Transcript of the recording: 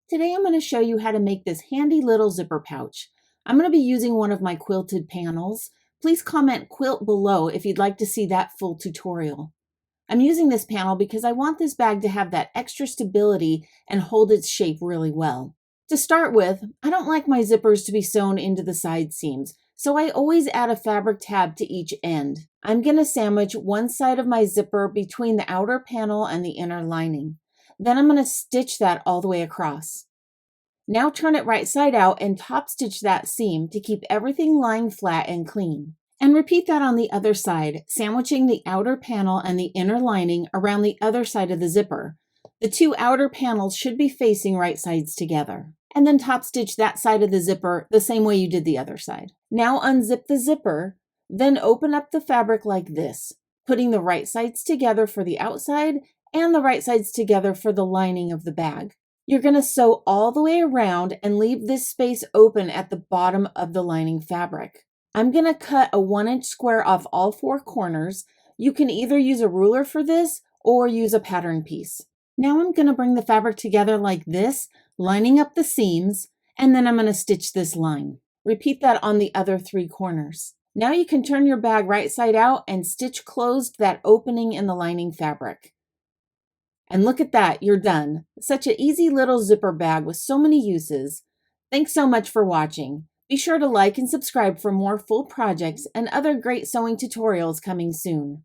Today I'm going to show you how to make this handy little zipper pouch. I'm going to be using one of my quilted panels. Please comment quilt below if you'd like to see that full tutorial. I'm using this panel because I want this bag to have that extra stability and hold its shape really well. To start with, I don't like my zippers to be sewn into the side seams, so I always add a fabric tab to each end. I'm going to sandwich one side of my zipper between the outer panel and the inner lining. Then I'm going to stitch that all the way across. Now turn it right side out and top stitch that seam to keep everything lying flat and clean. And repeat that on the other side, sandwiching the outer panel and the inner lining around the other side of the zipper. The two outer panels should be facing right sides together. And then top stitch that side of the zipper the same way you did the other side. Now unzip the zipper, then open up the fabric like this, putting the right sides together for the outside and the right sides together for the lining of the bag. You're going to sew all the way around and leave this space open at the bottom of the lining fabric. I'm going to cut a 1-inch square off all 4 corners. You can either use a ruler for this or use a pattern piece. Now I'm going to bring the fabric together like this, lining up the seams, and then I'm going to stitch this line. Repeat that on the other 3 corners. Now you can turn your bag right side out and stitch closed that opening in the lining fabric. And look at that, you're done. Such an easy little zipper bag with so many uses. Thanks so much for watching. Be sure to like and subscribe for more full projects and other great sewing tutorials coming soon.